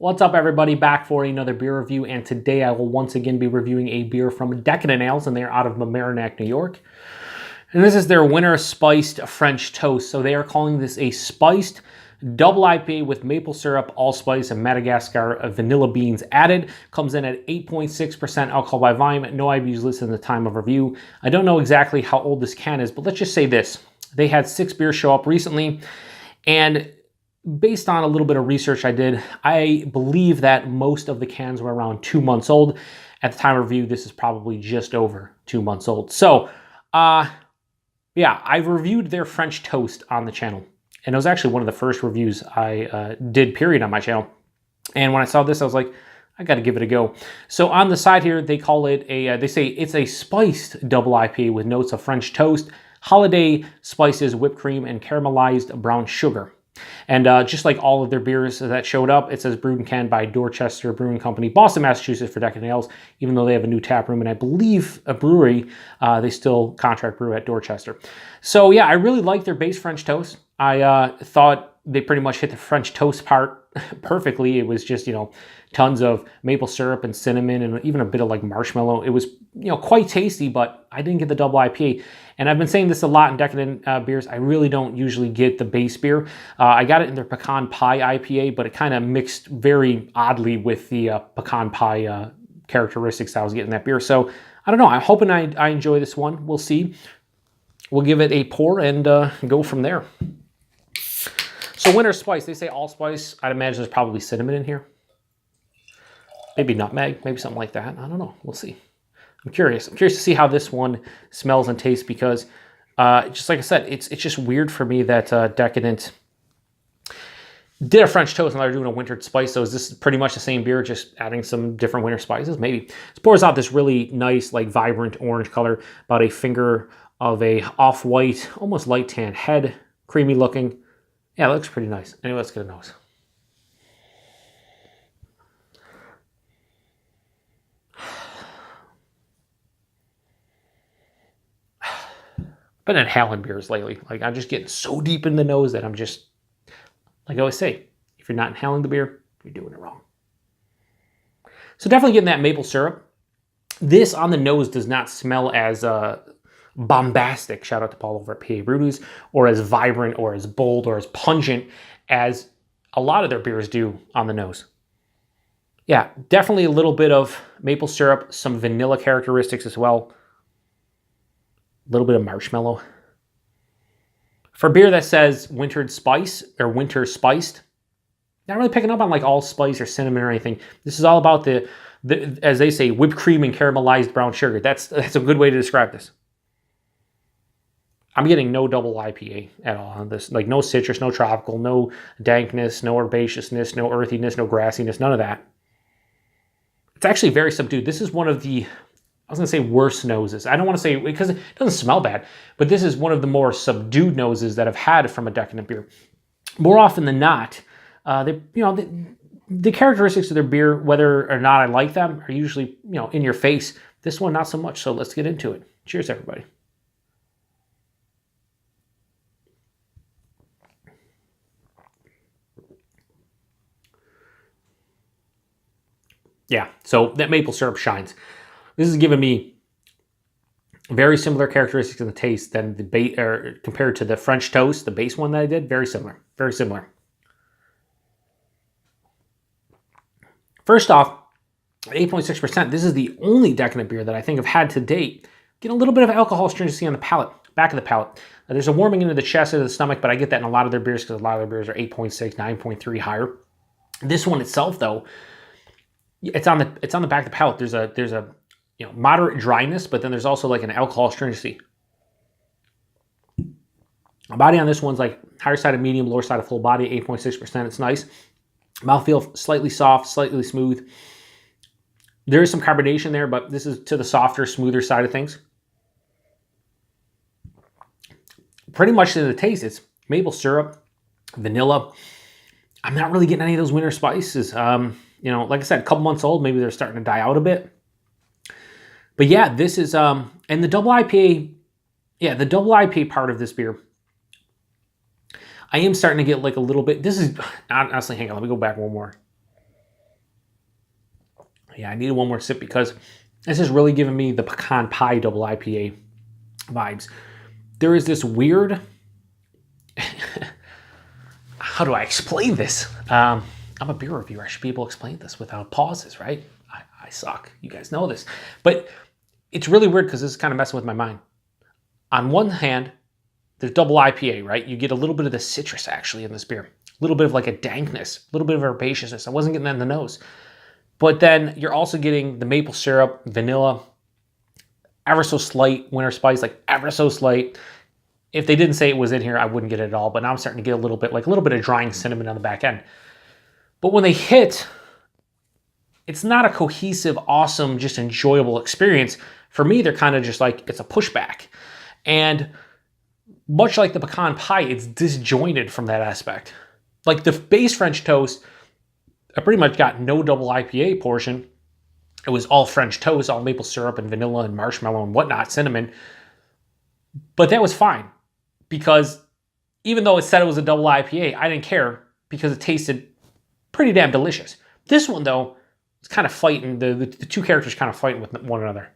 What's up, everybody? Back for another beer review, and today I will once again be reviewing a beer from Decadent Ales, and they're out of Mamaroneck, New York. And this is their winter spiced French toast. So they are calling this a spiced double IPA with maple syrup, allspice, and Madagascar vanilla beans added. Comes in at 8.6% alcohol by volume. No IBUs listed in the time of review. I don't know exactly how old this can is, but let's just say this. They had 6 beers show up recently, and based on a little bit of research I did, I believe that most of the cans were around 2 months old. At the time of review, this is probably just over 2 months old. So, yeah, I've reviewed their French toast on the channel. And it was actually one of the first reviews I did, period, on my channel. And when I saw this, I was like, I got to give it a go. So on the side here, they call it they say it's a spiced double IPA with notes of French toast, holiday spices, whipped cream, and caramelized brown sugar. And just like all of their beers that showed up, it says brewed and canned by Dorchester Brewing Company, Boston, Massachusetts for Decadent Ales, even though they have a new tap room and I believe a brewery, they still contract brew at Dorchester. So yeah, I really like their base French toast. I thought they pretty much hit the French toast part perfectly. It was just, you know, tons of maple syrup and cinnamon and even a bit of like marshmallow. It was, you know, quite tasty, but I didn't get the double IPA. And I've been saying this a lot in Decadent beers. I really don't usually get the base beer. I got it in their pecan pie IPA, but it kind of mixed very oddly with the pecan pie characteristics I was getting in that beer. So I don't know. I'm hoping I enjoy this one. We'll see. We'll give it a pour and go from there. So winter spice, they say allspice. I'd imagine there's probably cinnamon in here. Maybe nutmeg, maybe something like that. I don't know. We'll see. I'm curious. I'm curious to see how this one smells and tastes because, just like I said, it's just weird for me that Decadent did a French toast and they're doing a wintered spice. So is this pretty much the same beer, just adding some different winter spices? Maybe. It pours out this really nice, like vibrant orange color, about a finger of a off-white, almost light tan head, creamy looking. Yeah, it looks pretty nice. Anyway, let's get a nose. Been inhaling beers lately. Like, I'm just getting so deep in the nose that I'm just, like I always say, if you're not inhaling the beer, you're doing it wrong. So definitely getting that maple syrup. This on the nose does not smell as bombastic, shout out to Paul over at PA Breweries, or as vibrant or as bold or as pungent as a lot of their beers do on the nose. Yeah, definitely a little bit of maple syrup, some vanilla characteristics as well. A little bit of marshmallow. For beer that says wintered spice or winter spiced, not really picking up on like allspice or cinnamon or anything. This is all about the as they say, whipped cream and caramelized brown sugar. That's a good way to describe this. I'm getting no double IPA at all on this. Like no citrus, no tropical, no dankness, no herbaceousness, no earthiness, no grassiness, none of that. It's actually very subdued. This is one of the, I was going to say worse noses. I don't want to say, because it doesn't smell bad, but this is one of the more subdued noses that I've had from a Decadent beer. More often than not, the characteristics of their beer, whether or not I like them, are usually, you know, in your face. This one, not so much. So let's get into it. Cheers, everybody. Yeah, so that maple syrup shines. This is giving me very similar characteristics in the taste than the base, or compared to the French toast, the base one that I did. Very similar, very similar. First off, 8.6%. This is the only Decadent beer that I think I've had to date. Get a little bit of alcohol astringency on the palate, back of the palate. There's a warming into the chest or the stomach, but I get that in a lot of their beers because a lot of their beers are 8.6, 9.3 higher. This one itself, though, it's on the back of the palate. There's a you know, moderate dryness, but then there's also like an alcohol astringency. The body on this one's like higher side of medium, lower side of full body, 8.6%. It's nice. Mouthfeel slightly soft, slightly smooth. There is some carbonation there, but this is to the softer, smoother side of things. Pretty much to the taste, it's maple syrup, vanilla. I'm not really getting any of those winter spices. You know, like I said, a couple months old, maybe they're starting to die out a bit. But yeah, this is, and the double IPA, yeah, the double IPA part of this beer, I am starting to get like a little bit, this is, honestly, hang on, let me go back one more. Yeah, I needed one more sip because this is really giving me the pecan pie double IPA vibes. There is this weird, how do I explain this? I'm a beer reviewer. I should be able to explain this without pauses, right? I suck. You guys know this. But it's really weird because this is kind of messing with my mind. On one hand, there's double IPA, right? You get a little bit of the citrus actually in this beer. A little bit of like a dankness, a little bit of herbaceousness. I wasn't getting that in the nose. But then you're also getting the maple syrup, vanilla, ever so slight winter spice, like ever so slight. If they didn't say it was in here, I wouldn't get it at all. But now I'm starting to get a little bit of drying cinnamon on the back end. But when they hit, it's not a cohesive, awesome, just enjoyable experience. For me, they're kind of just like, it's a pushback. And much like the pecan pie, it's disjointed from that aspect. Like the base French toast, I pretty much got no double IPA portion. It was all French toast, all maple syrup and vanilla and marshmallow and whatnot, cinnamon. But that was fine because even though it said it was a double IPA, I didn't care because it tasted pretty damn delicious. This one, though, it's kind of fighting, the two characters kind of fighting with one another.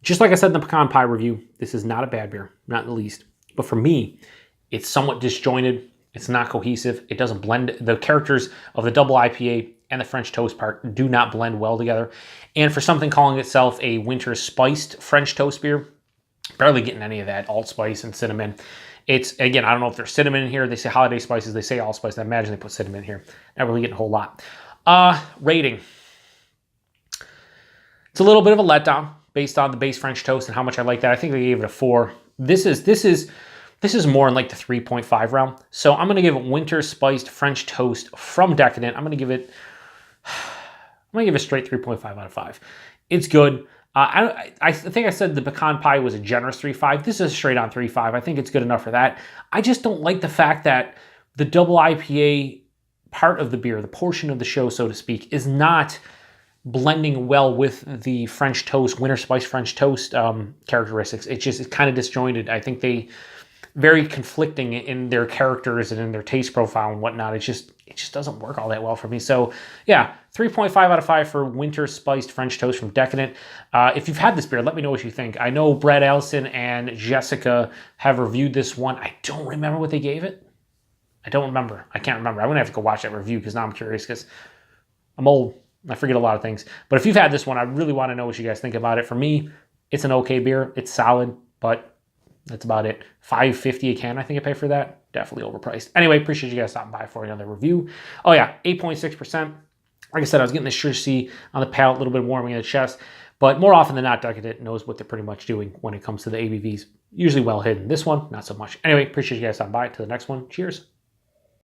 Just like I said in the pecan pie review, this is not a bad beer, not in the least. But for me, it's somewhat disjointed. It's not cohesive. It doesn't blend. The characters of the double IPA and the French toast part do not blend well together. And for something calling itself a winter spiced French toast beer, barely getting any of that allspice and cinnamon. It's, again, I don't know if there's cinnamon in here. They say holiday spices. They say allspice. I imagine they put cinnamon in here. Not really getting a whole lot. Rating. It's a little bit of a letdown based on the base French toast and how much I like that. I think they gave it a 4. This is more in like the 3.5 realm. So I'm going to give it winter spiced French toast from Decadent. I'm going to give it a straight 3.5 out of 5. It's good. I think I said the pecan pie was a generous 3.5. This is a straight on 3.5. I think it's good enough for that. I just don't like the fact that the double IPA part of the beer, the portion of the show, so to speak, is not blending well with the French toast, winter spice French toast characteristics. It's kind of disjointed. I think they very conflicting in their characters and in their taste profile and whatnot. It just doesn't work all that well for me. So yeah, 3.5 out of 5 for winter spiced French toast from Decadent. If you've had this beer, let me know what you think. I know Brad Allison and Jessica have reviewed this one. I don't remember what they gave it. I don't remember. I can't remember. I'm gonna have to go watch that review because now I'm curious because I'm old. I forget a lot of things. But if you've had this one, I really want to know what you guys think about it. For me, it's an okay beer. It's solid, but that's about it. $5.50 a can, I think I pay for that. Definitely overpriced. Anyway, appreciate you guys stopping by for another review. Oh yeah, 8.6%. Like I said, I was getting the citrusy on the palate, a little bit warming in the chest. But more often than not, Decadent knows what they're pretty much doing when it comes to the ABVs. Usually well hidden. This one, not so much. Anyway, appreciate you guys stopping by. To the next one, cheers.